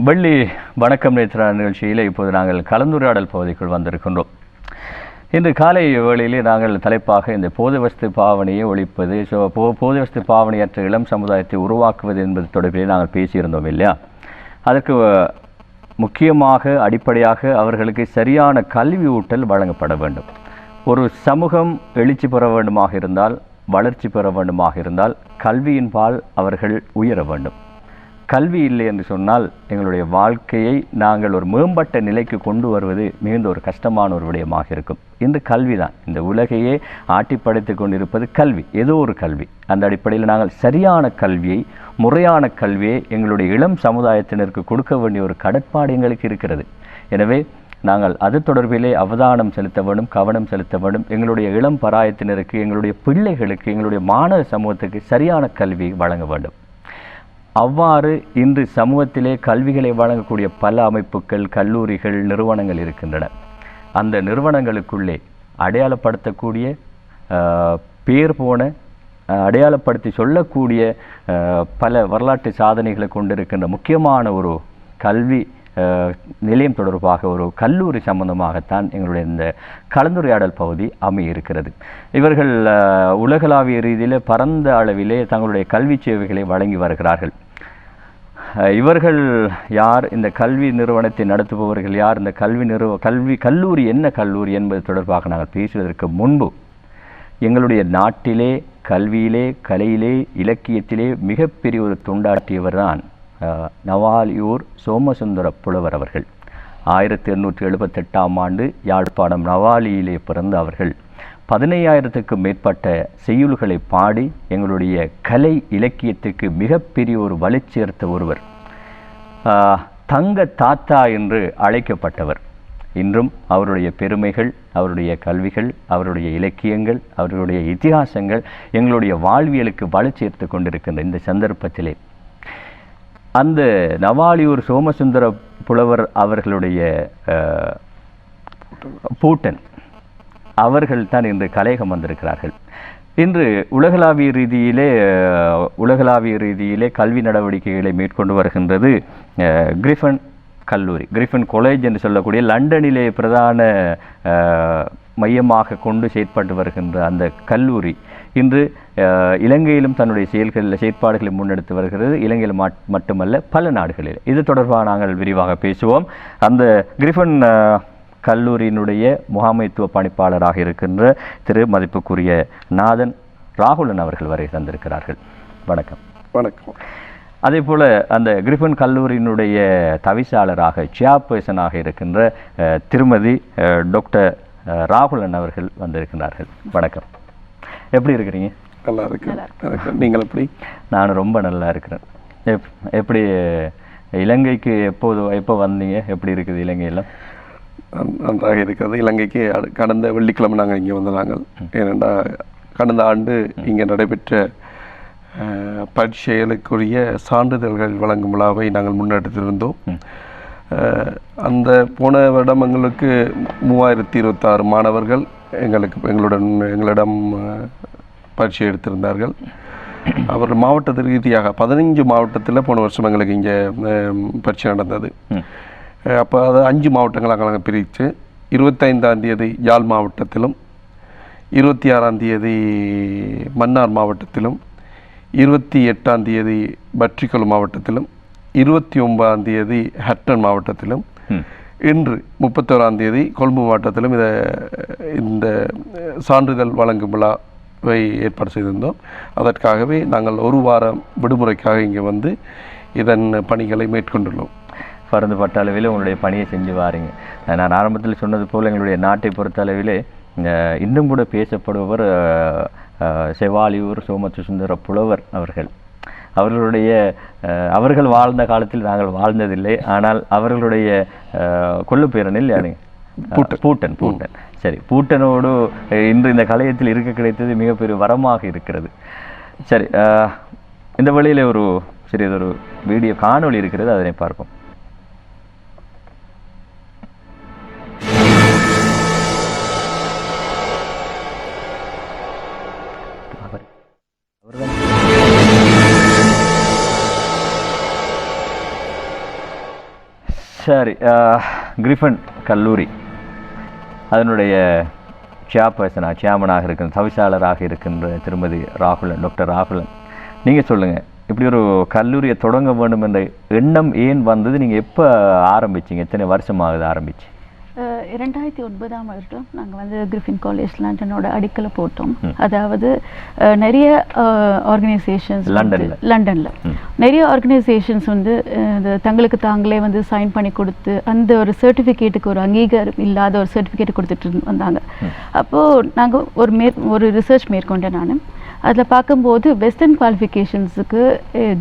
வெள்ளி வணக்கம் நேற்று நிகழ்ச்சியில் இப்போது நாங்கள் கலந்துரையாடல் பகுதிக்குள் வந்திருக்கின்றோம். இன்று காலை வேளையிலே நாங்கள் தலைப்பாக இந்த போதைவஸ்து பாவனையை ஒழிப்பது, போதைவஸ்து பாவனையற்ற இளம் சமுதாயத்தை உருவாக்குவது என்பது தொடர்பிலே நாங்கள் பேசியிருந்தோம் இல்லையா? அதற்கு முக்கியமாக அடிப்படையாக அவர்களுக்கு சரியான கல்வி ஊட்டல் வழங்கப்பட வேண்டும். ஒரு சமூகம் எழுச்சி பெற வேண்டுமாக இருந்தால், வளர்ச்சி பெற வேண்டுமாக இருந்தால் கல்வியின் பால் அவர்கள் உயர வேண்டும். கல்வி இல்லை என்று சொன்னால் எங்களுடைய வாழ்க்கையை நாங்கள் ஒரு மேம்பட்ட நிலைக்கு கொண்டு வருவது மிகுந்த ஒரு கஷ்டமான ஒரு விடயமாக இருக்கும். இன்று கல்வி தான் இந்த உலகையே ஆட்டிப்படைத்து கொண்டிருப்பது கல்வி, ஏதோ ஒரு கல்வி. அந்த அடிப்படையில் நாங்கள் சரியான கல்வியை, முறையான கல்வியை எங்களுடைய இளம் சமுதாயத்தினருக்கு கொடுக்க வேண்டிய ஒரு கடப்பாடு எங்களுக்கு இருக்கிறது. எனவே நாங்கள் அது தொடர்பிலே அவதானம் செலுத்த வேண்டும், கவனம் செலுத்த வேண்டும். எங்களுடைய இளம் பராயத்தினருக்கு, எங்களுடைய பிள்ளைகளுக்கு, எங்களுடைய மாணவ சமூகத்துக்கு சரியான கல்வி வழங்க வேண்டும். அவ்வாறு இன்று சமூகத்திலே கல்விகளை வழங்கக்கூடிய பல அமைப்புகள், கல்லூரிகள், நிறுவனங்கள் இருக்கின்றன. அந்த நிறுவனங்களுக்குள்ளே அடையாளப்படுத்தக்கூடிய, பேர் போன, அடையாளப்படுத்தி சொல்லக்கூடிய பல வரலாற்று சாதனைகளை கொண்டிருக்கின்ற முக்கியமான ஒரு கல்வி நிலையம் தொடர்பாக ஒரு கல்லூரி சம்பந்தமாகத்தான் எங்களுடைய இந்த கலந்துரையாடல் பகுதி அமையிருக்கிறது. இவர்கள் உலகளாவிய ரீதியில் பரந்த அளவிலே தங்களுடைய கல்வி சேவைகளை வழங்கி வருகிறார்கள். இவர்கள் யார், இந்த கல்வி நிறுவனத்தை நடத்துபவர்கள் யார், இந்த கல்லூரி என்ன கல்லூரி என்பது தொடர்பாக நாங்கள் பேசுவதற்கு முன்பு எங்களுடைய நாட்டிலே கல்வியிலே, கலையிலே, இலக்கியத்திலே மிகப்பெரிய ஒரு தொண்டாற்றியவர் தான் நவாலியூர் சோமசுந்தர புலவர் அவர்கள். 1878ஆம் ஆண்டு யாழ்ப்பாணம் நவாலியிலே பிறந்த அவர்கள் 15,000க்கும் மேற்பட்ட செய்யுள்களை பாடி எங்களுடைய கலை இலக்கியத்துக்கு மிகப்பெரிய ஒரு வளர்ச்சி சேர்த்த ஒருவர். தங்க தாத்தா என்று அழைக்கப்பட்டவர். இன்றும் அவருடைய பெருமைகள், அவருடைய கல்விகள், அவருடைய இலக்கியங்கள், அவருடைய இதிகாசங்கள் எங்களுடைய வாழ்வியலுக்கு வளர்ச்சி சேர்த்து கொண்டிருக்கின்ற இந்த சந்தர்ப்பத்திலே அந்த நவாலியூர் சோமசுந்தர புலவர் அவர்களுடைய பூட்டன் அவர்கள் தான் இன்று கலையகம் வந்திருக்கிறார்கள். இன்று உலகளாவிய ரீதியிலே கல்வி நடவடிக்கைகளை மேற்கொண்டு வருகின்றது கிரிஃபன் கல்லூரி, கிரிஃபன் காலேஜ் என்று சொல்லக்கூடிய லண்டனிலே பிரதான மையமாக கொண்டு செயற்பட்டு வருகின்ற அந்த கல்லூரி இன்று இலங்கையிலும் தன்னுடைய செயற்பாடுகளை முன்னெடுத்து வருகிறது. இலங்கையில் மட்டுமல்ல, பல நாடுகளில். இது தொடர்பாக நாங்கள் விரிவாக பேசுவோம். அந்த கிரிஃபன் கல்லூரியினுடைய முகாமைத்துவ பணிப்பாளராக இருக்கின்ற திரு மதிப்புக்குரிய நாதன் ராகுலன் அவர்கள் வரை தந்திருக்கிறார்கள். வணக்கம். வணக்கம். அதே போல் அந்த கிரிஃபன் கல்லூரியினுடைய தவிசாளராக, சேர்பர்சனாக இருக்கின்ற திருமதி டாக்டர் ராகுலன் அவர்கள் வந்திருக்கிறார்கள். வணக்கம். எப்படி இருக்கிறீங்க? நல்லா இருக்கு. நீங்கள் எப்படி? நான் ரொம்ப நல்லா இருக்கிறேன். எப்படி இலங்கைக்கு எப்போ வந்தீங்க? எப்படி இருக்குது இலங்கையெல்லாம்? நன்றாக இருக்கிறது. இலங்கைக்கு கடந்த வெள்ளிக்கிழமை நாங்கள் இங்கே வந்து நாங்கள் ஏனென்றா கடந்த ஆண்டு இங்கே நடைபெற்ற பரீட்சைகளுக்குரிய சான்றிதழ்கள் வழங்கும் விழாவை நாங்கள் முன்னெடுத்திருந்தோம். அந்த போன வருடம் எங்களுக்கு 3026 மாணவர்கள் எங்களிடம் பரீட்சை எடுத்திருந்தார்கள். அவர்கள் மாவட்ட ரீதியாக 15 மாவட்டத்தில் போன வருஷம் எங்களுக்கு இங்கே பரீட்சை நடந்தது. அப்போ அதை 5 மாவட்டங்களாக நாங்கள் பிரித்து 25ஆம் தேதி யாழ் மாவட்டத்திலும், 26ஆம் தேதி மன்னார் மாவட்டத்திலும், 28ஆம் தேதி பற்றிக்கொள் மாவட்டத்திலும், 29ஆம் தேதி ஹட்டன் மாவட்டத்திலும், இன்று 31ஆம் தேதி கொழும்பு மாவட்டத்திலும் இந்த சான்றிதழ் வழங்கும் விழாவை ஏற்பாடு செய்திருந்தோம். அதற்காகவே நாங்கள் ஒரு வாரம் விடுமுறைக்காக இங்கே வந்து இதன் பணிகளை மேற்கொண்டுள்ளோம். பரந்துபட்ட அளவில் உங்களுடைய பணியை செஞ்சு வாரீங்க. நான் ஆரம்பத்தில் சொன்னது போல் எங்களுடைய நாட்டை பொறுத்த அளவிலே இன்னும் கூட பேசப்படுபவர் செவாலியூர் சோமசுந்தர புலவர் அவர்கள். அவர்கள் வாழ்ந்த காலத்தில் நாங்கள் வாழ்ந்ததில்லை. ஆனால் அவர்களுடைய கொள்ளு பேரனில் பூட்டன். சரி, பூட்டனோடு இன்று இந்த கலையத்தில் இருக்க கிடைத்தது மிகப்பெரிய வரமாக இருக்கிறது. சரி, இந்த வழியில் ஒரு சிறியதொரு வீடியோ காணொளி இருக்கிறது, அதனை பார்ப்போம். சரி, கிரிஃபன் கல்லூரி அதனுடைய சேர்மனாக இருக்கின்ற தவிசாளராக இருக்கின்ற திருமதி ராகுலன், டாக்டர் ராகுலன், நீங்கள் சொல்லுங்கள், இப்படி ஒரு கல்லூரியை தொடங்க வேண்டும் என்ற எண்ணம் ஏன் வந்தது? நீங்கள் எப்போ ஆரம்பிச்சிங்க? எத்தனை வருஷமாகுது ஆரம்பிச்சு? 2009ஆம் வருடம் நாங்கள் வந்து கிரிஃபின் காலேஜ் லண்டனோட அடிக்கலை போட்டோம். அதாவது நிறைய ஆர்கனைசேஷன்ஸ் லண்டனில் நிறைய ஆர்கனைசேஷன்ஸ் வந்து தங்களுக்கு தாங்களே வந்து சைன் பண்ணி கொடுத்து அந்த ஒரு சர்டிஃபிகேட்டுக்கு ஒரு அங்கீகாரம் இல்லாத ஒரு சர்டிஃபிகேட் கொடுத்துட்டு வந்தாங்க. அப்போது நாங்கள் ஒரு ரிசர்ச் மேற்கொண்டேன் நான். அதில் பார்க்கும்போது வெஸ்டர்ன் குவாலிஃபிகேஷன்ஸுக்கு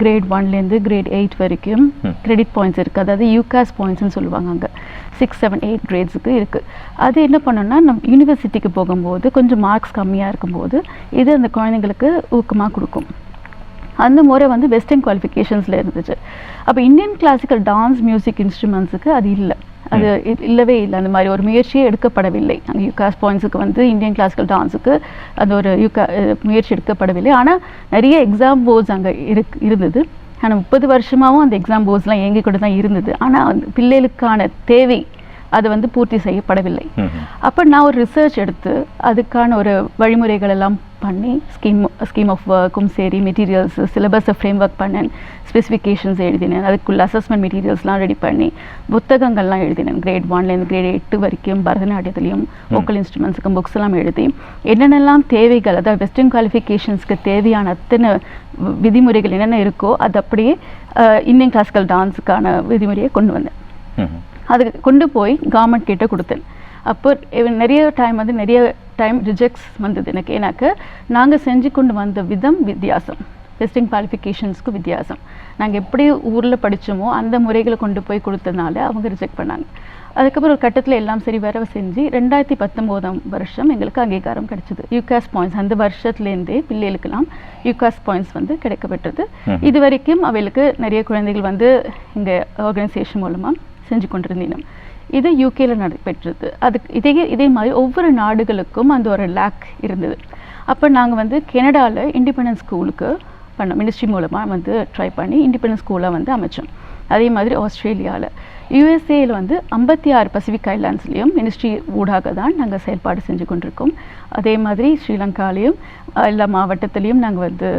கிரேட் 1லேருந்து கிரேட் 8 வரைக்கும் கிரெடிட் பாயிண்ட்ஸ் இருக்குது. அதாவது யூகாஸ் பாயிண்ட்ஸ்னு சொல்லுவாங்க. அங்கே 6, 7, 8 கிரேட்ஸுக்கு இருக்குது. அது என்ன பண்ணோன்னா நம்ம யூனிவர்சிட்டிக்கு போகும்போது கொஞ்சம் மார்க்ஸ் கம்மியாக இருக்கும்போது இது அந்த குழந்தைங்களுக்கு ஊக்கமாக கொடுக்கும். அந்த முறை வந்து வெஸ்டர்ன் குவாலிஃபிகேஷன்ஸில் இருந்துச்சு. அப்போ இந்தியன் கிளாசிக்கல் டான்ஸ் மியூசிக் இன்ஸ்ட்ருமெண்ட்ஸுக்கு அது இல்லை, அது இல்லவே இல்லை. அந்த மாதிரி ஒரு முயற்சியே எடுக்கப்படவில்லை. அங்கே யூகாஸ் பாயிண்ட்ஸுக்கு வந்து இந்தியன் கிளாசிக்கல் டான்ஸுக்கு அந்த ஒரு முயற்சி எடுக்கப்படவில்லை. ஆனால் நிறைய எக்ஸாம் போர்ட்ஸ் அங்கே இருந்தது. ஆனால் 30 வருஷமாகவும் அந்த எக்ஸாம் போர்ட்ஸ்லாம் இயங்கி கொண்டு தான் இருந்தது. ஆனால் அந்த பிள்ளைகளுக்கான தேவை அது வந்து பூர்த்தி செய்யப்படவில்லை. அப்போ நான் ஒரு ரிசர்ச் எடுத்து அதுக்கான ஒரு வழிமுறைகள் எல்லாம் பண்ணி ஸ்கீம் ஆஃப் ஒர்க்கும் சரி, மெட்டீரியல்ஸ் சிலபஸை ஃப்ரேம் ஒர்க் பண்ணேன், ஸ்பெசிஃபிகேஷன்ஸ் எழுதினேன், அதுக்குள்ள அசஸ்மெண்ட் மெட்டீரியல்ஸ்லாம் ரெடி பண்ணி புத்தகங்கள்லாம் எழுதினேன். கிரேட் 1லேருந்து கிரேட் 8 வரைக்கும் பரதநாட்டியத்துலேயும் வோக்கல் இன்ஸ்ட்ருமெண்ட்ஸுக்கும் புக்ஸ் எல்லாம் எழுதி என்னென்னலாம் தேவைகள், அதாவது வெஸ்டர்ன் குவாலிஃபிகேஷன்ஸ்க்கு தேவையான அத்தனை விதிமுறைகள் என்னென்ன இருக்கோ அது அப்படியே இந்தியன் கிளாசிக்கல் டான்ஸுக்கான விதிமுறையை கொண்டு வந்தேன். அது கொண்டு போய் கவர்மெண்ட் கிட்ட கொடுத்தேன். அப்போ நிறைய டைம் ரிஜெக்ட்ஸ் வந்தது எனக்கு. ஏன்னாக்க நாங்கள் செஞ்சு கொண்டு வந்த விதம் வித்தியாசம், வெஸ்டர்ன் குவாலிஃபிகேஷன்ஸ்க்கு வித்தியாசம். நாங்கள் எப்படி ஊரில் படித்தோமோ அந்த முறைகளை கொண்டு போய் கொடுத்ததுனால அவங்க ரிஜெக்ட் பண்ணாங்க. அதுக்கப்புறம் ஒரு கட்டத்தில் எல்லாம் சரி வரவு செஞ்சு 2019ஆம் வருஷம் எங்களுக்கு அங்கீகாரம் கிடைச்சிது. யூகாஸ் பாயிண்ட்ஸ் அந்த வருஷத்துலேருந்தே பிள்ளைகளுக்கெல்லாம் யூகாஸ் பாயிண்ட்ஸ் வந்து கிடைக்கப்பட்டது. இது வரைக்கும் அவைகளுக்கு நிறைய குழந்தைகள் வந்து இங்கே ஆர்கனைசேஷன் மூலமாக செஞ்சு கொண்டிருந்தோம். இது யூகேயில் நடைபெற்றது. இதே மாதிரி ஒவ்வொரு நாடுகளுக்கும் அந்த ஒரு லேக் இருந்தது. அப்போ நாங்கள் வந்து கனடாவில் இண்டிபெண்டன்ஸ் ஸ்கூலுக்கு பண்ணோம். மினிஸ்ட்ரி மூலமாக வந்து ட்ரை பண்ணி இண்டிபெண்டன்ஸ் ஸ்கூலை வந்து அமைச்சோம். அதே மாதிரி ஆஸ்திரேலியாவில், யூஎஸ்ஏயில் வந்து 56 பசிபிக் ஐலாண்ட்ஸ்லேயும் மினிஸ்ட்ரி ஊடாக தான் நாங்கள் செயல்பாடு செஞ்சு கொண்டிருக்கோம். அதே மாதிரி ஸ்ரீலங்காலேயும் எல்லா மாவட்டத்திலையும் நாங்கள் வந்து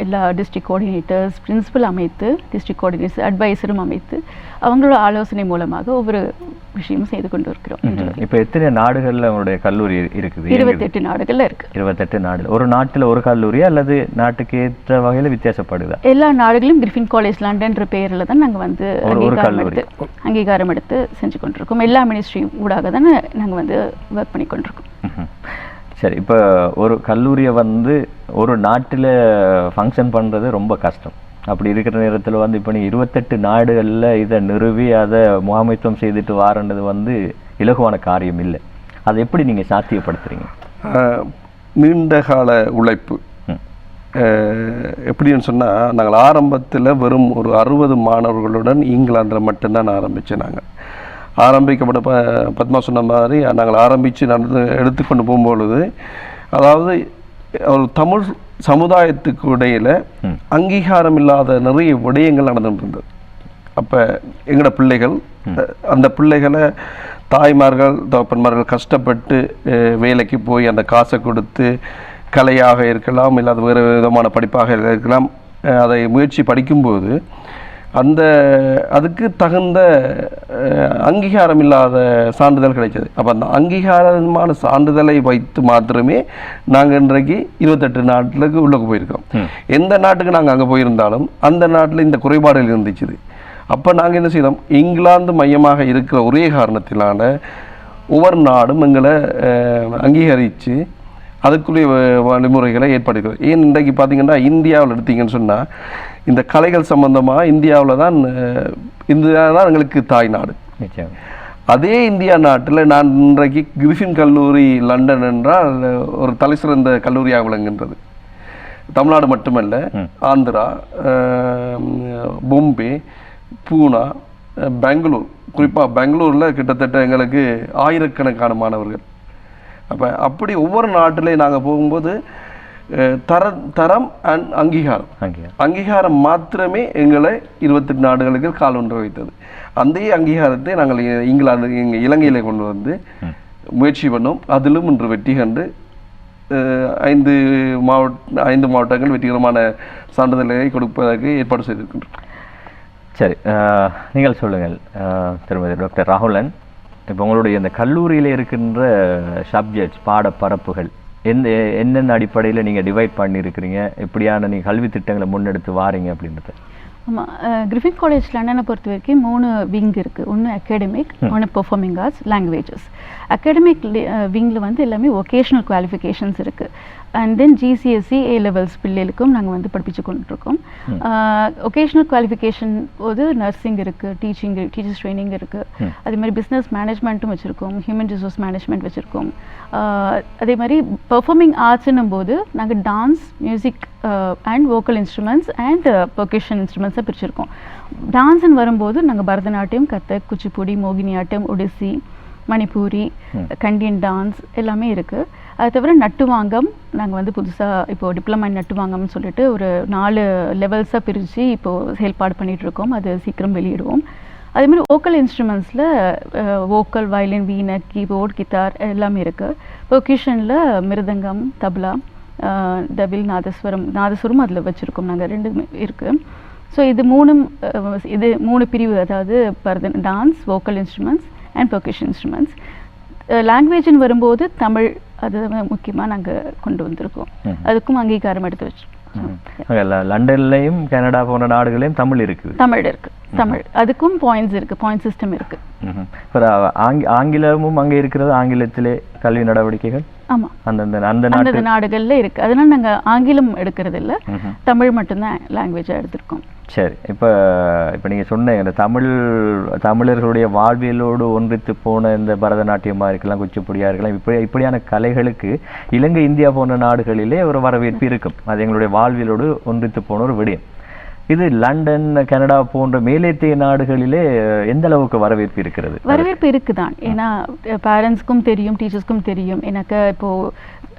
எல்லா டிஸ்ட்ரிக்ட் கோஆர்டினேட்டர்ஸ், பிரின்சிபல் அமைத்து, டிஸ்ட்ரிக்ட் கோஆர்டினேட்டர்ஸ், அட்வைசரும் அமைத்து அவங்களோட ஆலோசனை மூலமாக ஒவ்வொரு விஷயமும் செய்து கொண்டு இருக்கிறோம். இப்போ எத்தனை நாடுகளில் உங்களுடைய கல்லூரி இருக்குது? 28 நாடுகளில் இருக்குது. 28 நாடு. ஒரு நாட்டில் ஒரு கல்லூரி அல்லது நாட்டுக்கு ஏற்ற வகையில் வித்தியாசப்படுதா? எல்லா நாடுகளும் கிரிஃபின் காலேஜ் லண்டன்ற பெயரில் தான் நாங்கள் வந்து அங்கீகாரம் எடுத்து செஞ்சு கொண்டிருக்கோம். எல்லா மினிஸ்ட்ரி ஊடாக தான் நாங்கள் வந்து ஒர்க் பண்ணி கொண்டிருக்கோம். சரி, இப்போ ஒரு கல்லூரியை வந்து ஒரு நாட்டில் ஃபங்க்ஷன் பண்ணுறது ரொம்ப கஷ்டம். அப்படி இருக்கிற நேரத்தில் வந்து இப்போ நீ 28 நாடுகளில் இதை நிறுவி அதை முகாமைத்துவம் செய்துட்டு வாரன்றது வந்து இலகுவான காரியம் இல்லை. அதை எப்படி நீங்கள் சாத்தியப்படுத்துறீங்க? நீண்ட கால உழைப்பு. எப்படின்னு சொன்னால், நாங்கள் ஆரம்பத்தில் வெறும் ஒரு 60 மாணவர்களுடன் இங்கிலாந்தில் மட்டும்தான் ஆரம்பித்தேன். நாங்கள் ஆரம்பிக்கப்பட்ட பத்மா சொன்ன மாதிரி நாங்கள் ஆரம்பித்து எடுத்துக்கொண்டு போகும்பொழுது, அதாவது ஒரு தமிழ் சமுதாயத்துக்கு இடையில் அங்கீகாரம் இல்லாத நிறைய விடயங்கள் நடந்துருந்தது. அப்போ எங்களோட பிள்ளைகள், அந்த பிள்ளைகளை தாய்மார்கள் தகப்பன்மார்கள் கஷ்டப்பட்டு வேலைக்கு போய் அந்த காசை கொடுத்து, கலையாக இருக்கலாம் இல்லாத வேறு விதமான படிப்பாக இருக்கலாம், அதை முயற்சி படிக்கும்போது அதுக்கு தகுந்த அங்கீகாரம் இல்லாத சான்றிதழ் கிடைச்சது. அப்போ அந்த அங்கீகாரமான சான்றிதழை வைத்து மாத்திரமே நாங்கள் இன்றைக்கு 28 நாட்டுக்கு உள்ளே போயிருக்கோம். எந்த நாட்டுக்கு நாங்கள் அங்கே போயிருந்தாலும் அந்த நாட்டில் இந்த குறைபாடுகள் இருந்துச்சு. அப்போ நாங்கள் என்ன செய்தோம், இங்கிலாந்து மையமாக இருக்கிற ஒரே காரணத்தினால ஒவ்வொரு நாடும் எங்களை அங்கீகரித்து அதுக்குரிய வழிமுறைகளை ஏற்படுகிறது. ஏன் இன்றைக்கு பார்த்தீங்கன்னா இந்தியாவில் எடுத்தீங்கன்னு சொன்னால், இந்த கலைகள் சம்பந்தமாக இந்தியாவில் தான் எங்களுக்கு தாய் நாடு. அதே இந்தியா நாட்டில் நான் இன்றைக்கு கிரிஃபின் கல்லூரி லண்டன் என்றால் ஒரு தலை சிறந்த கல்லூரியாக விளங்குகின்றது. தமிழ்நாடு மட்டுமல்ல, ஆந்திரா, பொம்பே, பூனா, பெங்களூர், குறிப்பாக பெங்களூரில் கிட்டத்தட்ட எங்களுக்கு ஆயிரக்கணக்கான மாணவர்கள். அப்போ அப்படி ஒவ்வொரு நாட்டிலையும் நாங்கள் போகும்போது தரம் அண்ட் அங்கீகாரம் மாத்திரமே எங்களை 28 நாடுகளுக்கு கால் ஒன்று வைத்தது. அந்த அங்கீகாரத்தை நாங்கள் இங்கிலாந்து இலங்கையிலே கொண்டு வந்து முயற்சி பண்ணோம். அதிலும் இன்று வெற்றி கண்டு 5 மாவட்டங்கள் வெற்றிகரமான சான்றிதழ்களை கொடுப்பதற்கு ஏற்பாடு செய்திருக்கின்றோம். சரி, நீங்கள் சொல்லுங்கள் திருமதி டாக்டர் ராகுலன். இப்போ உங்களுடைய இந்த கல்லூரியில் இருக்கின்ற சப்ஜெக்ட்ஸ் பாடப்பரப்புகள் என்னென்ன அடிப்படையில் நீங்கள் டிவைட் பண்ணியிருக்கிறீங்க, எப்படியான நீங்கள் கல்வி திட்டங்களை முன்னெடுத்து வாரீங்க அப்படின்றது? ஆமாம், கிரிஃபின் காலேஜ் லண்டனை பொறுத்த வரைக்கும் 3 விங் இருக்குது. ஒன்று அகாடமிக், ஒன்று பெர்ஃபார்மிங் ஆர்ட்ஸ், லாங்குவேஜஸ். அகாடமிக் விங்கில் வந்து எல்லாமே ஒகேஷ்னல் குவாலிஃபிகேஷன்ஸ் இருக்குது. And then GCSE A levels பிள்ளைகளுக்கும் நாங்கள் வந்து படிப்பிச்சு கொண்டுருக்கோம். ஒகேஷ்னல் குவாலிஃபிகேஷன் போது நர்சிங் இருக்குது, டீச்சர்ஸ் ட்ரைனிங் இருக்குது. அதே மாதிரி பிஸ்னஸ் மேனேஜ்மெண்ட்டும் வச்சுருக்கோம், ஹியூமன் ரிசோர்ஸ் மேனேஜ்மெண்ட் வச்சுருக்கோம். அதே மாதிரி பெர்ஃபார்மிங் ஆர்ட்ஸ்ன்னும் போது நாங்கள் dance, music and vocal instruments and percussion இன்ஸ்ட்ருமெண்ட்ஸை பிரிச்சிருக்கோம். டான்ஸ்ன்னு வரும்போது நாங்கள் பரதநாட்டியம், கதக், குச்சிப்புடி, மோகினியாட்டம், ஒடிசி, மணிப்பூரி, கண்டியன் டான்ஸ் எல்லாமே இருக்குது. அது தவிர நட்டுவாங்கம் நாங்கள் வந்து புதுசாக இப்போது டிப்ளமா இன் நட்டுவாங்கம்னு சொல்லிட்டு ஒரு 4 லெவல்ஸாக பிரித்து இப்போது செயல்பாடு பண்ணிகிட்ருக்கோம். அது சீக்கிரம் வெளியிடுவோம். அதேமாதிரி வோக்கல் இன்ஸ்ட்ருமெண்ட்ஸில் வோக்கல், வயலின், வீணை, கீபோர்ட், கித்தார் எல்லாமே இருக்குது. பெர்கஷனில் மிருதங்கம், தப்லா, டபிள், நாதஸ்வரம் அதில் வச்சுருக்கோம். நாங்கள் 2 இருக்குது. ஸோ இது 3 பிரிவு, அதாவது dance, vocal instruments and percussion instruments. லாங்குவேஜ்னு வரும்போது தமிழ், அது முக்கியமாக நாங்கள் கொண்டு வந்திருக்கோம். அதுக்கும் அங்கீகாரம் எடுத்து வச்சிருக்கோம். லண்டன்லையும் கனடா போன்ற நாடுகளையும் தமிழ் இருக்குது. தமிழ் அதுக்கும் பாயிண்ட்ஸ் இருக்குது, பாயிண்ட் சிஸ்டம் இருக்குது. ஆங்கிலமும் அங்கே இருக்கிறது, ஆங்கிலத்திலே கல்வி நடவடிக்கைகள் ஆமாம் அந்த நாடுகளில் இருக்குது. அதனால் நாங்கள் ஆங்கிலம் எடுக்கிறது இல்லை, தமிழ் மட்டும்தான் லாங்குவேஜாக எடுத்திருக்கோம். சரி, இப்போ நீங்கள் சொன்ன இந்த தமிழர்களுடைய வாழ்வியலோடு ஒன்றித்து போன இந்த பரதநாட்டியமாக இருக்கலாம், குச்சிப்புடியாக இருக்கலாம், இப்படியான கலைகளுக்கு இலங்கை, இந்தியா போன்ற நாடுகளிலே ஒரு வரவேற்பு இருக்கும். அது எங்களுடைய வாழ்வியலோடு ஒன்றித்து போன ஒரு விடயம். இது லண்டன், கனடா போன்ற மேலேத்திய நாடுகளிலே எந்த அளவுக்கு வரவேற்பு இருக்கிறது? வரவேற்பு இருக்குதான். ஏன்னா பேரண்ட்ஸ்க்கும் தெரியும், டீச்சர்ஸ்க்கும் தெரியும். எனக்கு இப்போது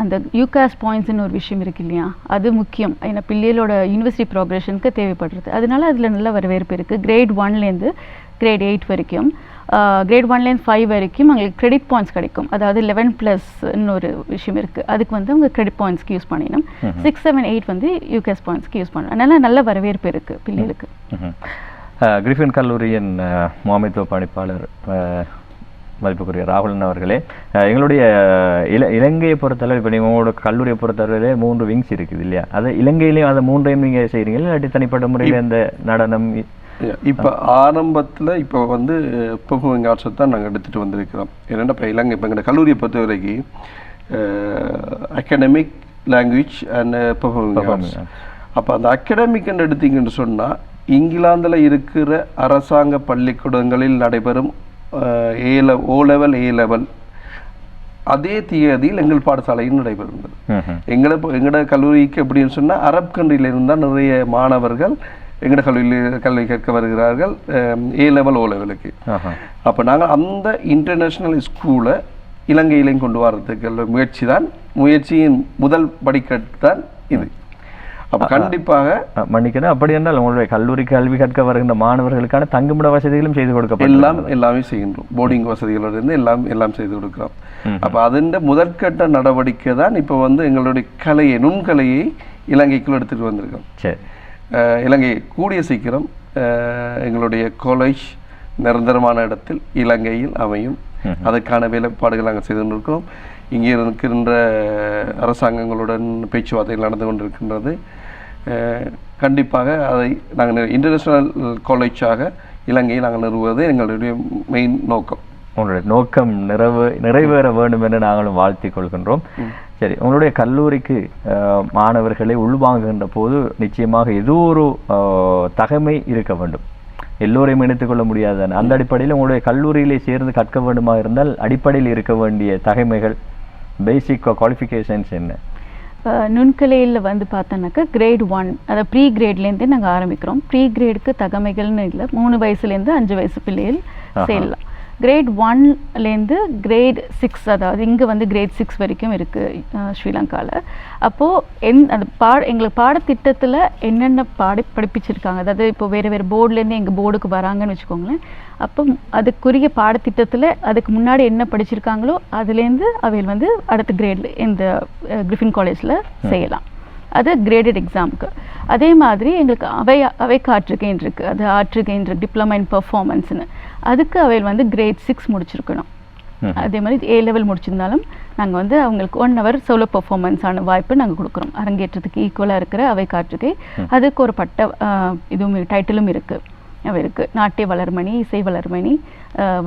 அந்த யூகாஸ் பாயிண்ட்ஸ்னு ஒரு விஷயம் இருக்கு இல்லையா, அது முக்கியம். ஏன்னா பிள்ளைகளோட யூனிவர்சிட்டி ப்ரோக்ரஷனுக்கு தேவைப்படுறது. அதனால அதில் நல்ல வரவேற்பு இருக்குது. கிரேட் 1லேருந்து கிரேட் 8 வரைக்கும், கிரேட் 1லேருந்து 5 வரைக்கும் அவங்களுக்கு கிரெடிட் பாயிண்ட்ஸ் கிடைக்கும். அதாவது 11+ ஒரு விஷயம் இருக்குது. அதுக்கு வந்து அவங்க கிரெடிட் பாயிண்ட்ஸ்க்கு யூஸ் பண்ணிடணும். 6, 7, 8 வந்து யூகாஸ் பாயிண்ட்ஸ்க்கு யூஸ் பண்ணணும். அதனால நல்ல வரவேற்பு இருக்குது பிள்ளைகளுக்கு. கிரிஃபின் கல்லூரியின் முகாமைத்துவ பணிப்பாளர் மதிப்புக்குரிய ராகுலன் அவர்களே, எங்களுடைய இலங்கையை பொறுத்தளவு இப்போ நீங்கள் உங்களோட கல்லூரியை பொறுத்தளவிலே 3 விங்ஸ் இருக்குது இல்லையா? அது இலங்கையிலேயும் அதை 3ஐயும் நீங்கள் செய்கிறீங்களா, இல்லாட்டி தனிப்பட்ட முறையில் இந்த நடனம்? இப்போ ஆரம்பத்தில் இப்போ வந்து பெர்ஃபார்மிங் ஆர்ட்ஸை தான் நாங்கள் எடுத்துகிட்டு வந்திருக்கிறோம். ஏன்னா இப்போ இலங்கை இப்போ எங்கள் கல்லூரியை பொறுத்த வரைக்கும் academic, language and performing arts. அப்போ அந்த அகாடமிக்னு எடுத்தீங்கன்னு சொன்னால் இங்கிலாந்தில் இருக்கிற அரசாங்க பள்ளிக்கூடங்களில் நடைபெறும் O level, A level அதே தேதியில் எங்கள் பாடசாலையில் நடைபெறுகிறது. எங்களோட கல்லூரிக்கு எப்படின்னு சொன்னால் அரப் கண்ட்ரியில் இருந்தால் நிறைய மாணவர்கள் எங்களோட கல்லூரியில் கல்வி கற்க வருகிறார்கள் A level, O levelக்கு. அப்போ நாங்கள் அந்த இன்டர்நேஷ்னல் ஸ்கூலை இலங்கையிலையும் கொண்டு வரதுக்கு முயற்சியின் முதல் படிக்கட்டு தான் இது. அப்போ கண்டிப்பாக மன்னிக்கணும், அப்படி என்றால் உங்களுடைய கல்லூரி கல்வி கற்க வருகின்ற மாணவர்களுக்கான தங்குமிட வசதிகளும் செய்து கொடுக்க எல்லாமே செய்கின்றோம். போர்டிங் வசதிகளிலிருந்து எல்லாம் செய்து கொடுக்குறோம். அப்போ அதன் முதற்கட்ட நடவடிக்கை தான் இப்போ வந்து எங்களுடைய நுண்கலையை இலங்கைக்குள் எடுத்துகிட்டு வந்திருக்கோம். சரி, இலங்கை கூடிய சீக்கிரம் எங்களுடைய காலேஜ் நிரந்தரமான இடத்தில் இலங்கையில் அமையும். அதற்கான வேலைப்பாடுகள் நாங்கள் செய்து கொண்டிருக்கிறோம். இங்கே இருக்கின்ற அரசாங்கங்களுடன் பேச்சுவார்த்தைகள் நடந்து கொண்டிருக்கின்றது. கண்டிப்பாக அதை நாங்கள் இன்டர்நேஷ்னல் காலேஜாக இலங்கையை நாங்கள் நிறுவுவது எங்களுடைய மெயின் நோக்கம். உங்களுடைய நோக்கம் நிறைவேற வேண்டும் என்று நாங்களும் வாழ்த்திக் கொள்கின்றோம். சரி, உங்களுடைய கல்லூரிக்கு மாணவர்களை உள்வாங்குகின்ற போது நிச்சயமாக ஏதோ ஒரு தகமை இருக்க வேண்டும். எல்லோரையும் இணைத்துக்கொள்ள முடியாது. அந்த அடிப்படையில் உங்களுடைய கல்லூரியிலே சேர்ந்து கற்க வேண்டுமா இருந்தால் அடிப்படையில் இருக்க வேண்டிய தகைமைகள், பேசிக் குவாலிஃபிகேஷன்ஸ் என்ன? நுண்கலையில் வந்து பார்த்தோன்னாக்கா கிரேட் 1, அதாவது ப்ரீ கிரேட்லேருந்தே நாங்கள் ஆரம்பிக்கிறோம். ப்ரீ கிரேடுக்கு தகமைகள்னு இல்லை, 3 வயசுலேருந்து 5 வயசு பிள்ளைகள் செய்யலாம். கிரேட் 1லேருந்து கிரேட் 6, அதாவது இங்கே வந்து கிரேட் 6 வரைக்கும் இருக்குது ஸ்ரீலங்காவில். அப்போது அந்த எங்களுக்கு பாடத்திட்டத்தில் என்னென்ன படிப்பிச்சிருக்காங்க, அதாவது இப்போ வேறு போர்டுலேருந்து எங்கள் போர்டுக்கு வராங்கன்னு வச்சுக்கோங்களேன். அப்போ அதுக்குரிய பாடத்திட்டத்தில் அதுக்கு முன்னாடி என்ன படிச்சிருக்காங்களோ அதுலேருந்து அவையில் வந்து அடுத்த கிரேடில் இந்த கிரிஃபின் காலேஜில் செய்யலாம். அது கிரேடட் எக்ஸாமுக்கு. அதே மாதிரி எங்களுக்கு அவை காற்றுகைன் இருக்குது, அது ஆற்றுகைன் டிப்ளமா இன் பெர்ஃபார்மன்ஸ்னு. அதுக்கு அவையில் வந்து கிரேட் 6 முடிச்சிருக்கணும். அதே மாதிரி A லெவல் முடிச்சிருந்தாலும் நாங்கள் வந்து அவங்களுக்கு 1 hour சோலோ பெர்ஃபார்மன்ஸான வாய்ப்பு நாங்கள் கொடுக்குறோம். அரங்கேற்றத்துக்கு ஈக்குவலாக இருக்கிற அவை காற்றுகை. அதுக்கு ஒரு இதுவும் டைட்டிலும் இருக்குது. இருக்குது நாட்டிய வளர்மணி, இசை வளர்மணி,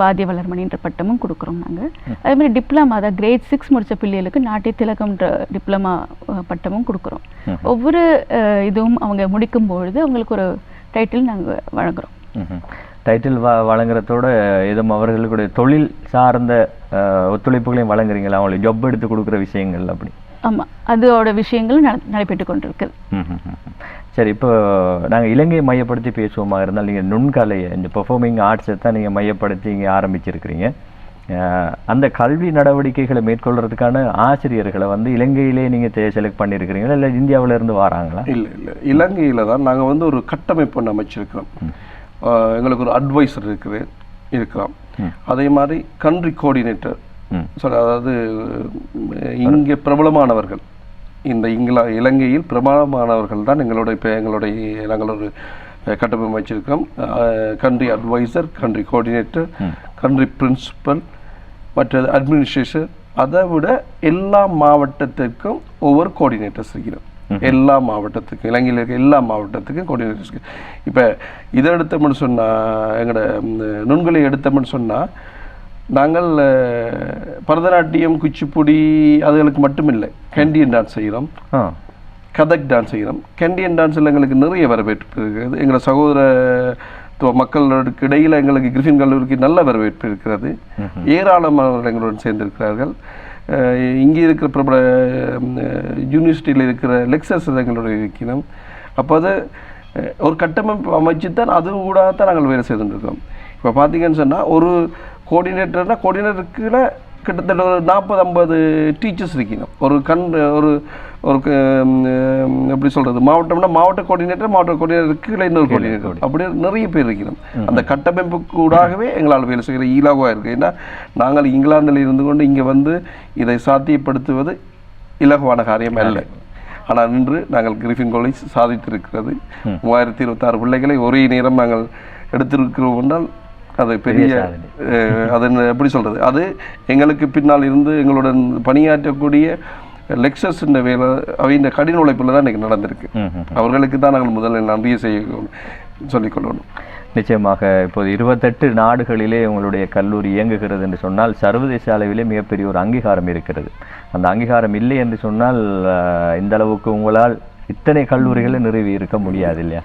வாத்திய வளர்மணின்ற பட்டமும் கொடுக்குறோம் நாங்கள். அதேமாதிரி டிப்ளமா, அதாவது கிரேட் 6 முடித்த பிள்ளைகளுக்கு நாட்டிய திலகம்ன்ற டிப்ளமா பட்டமும் கொடுக்குறோம். ஒவ்வொரு இதுவும் அவங்க முடிக்கும்பொழுது அவங்களுக்கு ஒரு டைட்டில் நாங்கள் வழங்குகிறோம். டைட்டில் வழங்குறதோட எதுவும் அவர்களுடைய தொழில் சார்ந்த ஒத்துழைப்புகளையும் வழங்குறீங்களா? அவங்களுக்கு ஜாப் எடுத்து கொடுக்குற விஷயங்கள் அப்படி? ஆமாம், அதோட விஷயங்களும் நடைபெற்று கொண்டிருக்குது. சரி, இப்போ நாங்கள் இலங்கையை மையப்படுத்தி பேசுவோமா இருந்தால் நீங்கள் நுண்கலையை, இந்த பெர்ஃபார்மிங் ஆர்ட்ஸை தான் நீங்கள் மையப்படுத்தி இங்கே ஆரம்பிச்சிருக்கிறீங்க. அந்த கல்வி நடவடிக்கைகளை மேற்கொள்றதுக்கான ஆசிரியர்களை வந்து இலங்கையிலே நீங்கள் செலக்ட் பண்ணியிருக்கிறீங்களா, இல்லை இந்தியாவிலேருந்து வராங்களா? இல்லை, இலங்கையில் தான் நாங்கள் வந்து ஒரு கட்டமைப்பு ஒன்று அமைச்சிருக்கிறோம். எங்களுக்கு ஒரு அட்வைசர் இருக்கலாம். அதே மாதிரி கண்ட்ரி கோஆர்டினேட்டர், அதாவது இங்கே பிரபலமானவர்கள், இந்த இலங்கையில் பிரபலமானவர்கள் தான் நாங்கள் ஒரு கட்டமைப்பு அமைச்சிருக்கோம். Country adviser, country coordinator, country principal, மற்றது அட்மினிஸ்ட்ரேஷன். அதை விட எல்லா மாவட்டத்திற்கும் ஒவ்வொரு கோஆர்டினேட்டர்ஸ் இருக்கிறோம். எல்லா மாவட்டத்துக்கும், இலங்கையில் இருக்க எல்லா மாவட்டத்துக்கும் கோஆர்டினேட்டர்ஸ். இப்போ இதை எடுத்தோம்னு சொன்னால், எங்களோட நுண்கலை எடுத்தோம்னு சொன்னால், நாங்கள் பரதநாட்டியம், குச்சிப்புடி அதுகளுக்கு மட்டும் இல்லை, கேண்டியன் டான்ஸ் செய்கிறோம், கதக் டான்ஸ் செய்கிறோம். கேண்டியன் டான்ஸில் எங்களுக்கு நிறைய வரவேற்பு இருக்கிறது. எங்களை சகோதர மக்களுக்கு இடையில் எங்களுக்கு கிரிஃபின் கல்லூரிக்கு நல்ல வரவேற்பு இருக்கிறது. ஏராளமானவர்கள் எங்களுடன் சேர்ந்திருக்கிறார்கள். இங்கே இருக்கிற பிரபல யூனிவர்சிட்டியில் இருக்கிற லெக்சர்ஸ் எங்களோட இருக்கணும். அப்போ அது ஒரு கட்டமைப்பு அமைச்சு தான் அது கூட தான் நாங்கள் வேலை செய்துருக்கோம். இப்போ பார்த்தீங்கன்னு சொன்னால், ஒரு கோஆர்டினேட்டருக்குள்ள கிட்டத்தட்ட ஒரு 40-50 டீச்சர்ஸ் இருக்கணும். ஒரு எப்படி சொல்கிறது, மாவட்ட கோஆர்டினேட்டருக்கு இன்னொரு கோஆர்டினேட்டர், அப்படியே நிறைய பேர் இருக்கணும். அந்த கட்டமைப்பு கூடாகவே எங்களால் வேலை செய்கிற இலகுவாக இருக்குது. ஏன்னா நாங்கள் இங்கிலாந்தில் இருந்து கொண்டு இங்கே வந்து இதை சாத்தியப்படுத்துவது இலகுவான காரியம் அல்ல. ஆனால் இன்று நாங்கள் கிரிஃபின் காலேஜ் சாதித்திருக்கிறது. 3026 பிள்ளைகளை ஒரே நேரம் நாங்கள் எடுத்திருக்கிறோம் என்றால் அது பெரிய, அது எப்படி சொல்கிறது, அது எங்களுக்கு பின்னால் இருந்து எங்களுடன் பணியாற்றக்கூடிய லெக்சர்ஸ் வேலை அவங்க கடின உழைப்பில் தான் இன்றைக்கி நடந்திருக்கு. அவர்களுக்கு தான் நாங்கள் முதலில் நன்றியை சொல்லிக்கொள்ளணும். நிச்சயமாக இப்போது 28 நாடுகளிலே உங்களுடைய கல்லூரி இயங்குகிறது என்று சொன்னால், சர்வதேச அளவிலே மிகப்பெரிய ஒரு அங்கீகாரம் இருக்கிறது. அந்த அங்கீகாரம் இல்லை என்று சொன்னால் இந்த அளவுக்கு உங்களால் இத்தனை கல்லூரிகளை நிறுவி இருக்க முடியாது இல்லையா?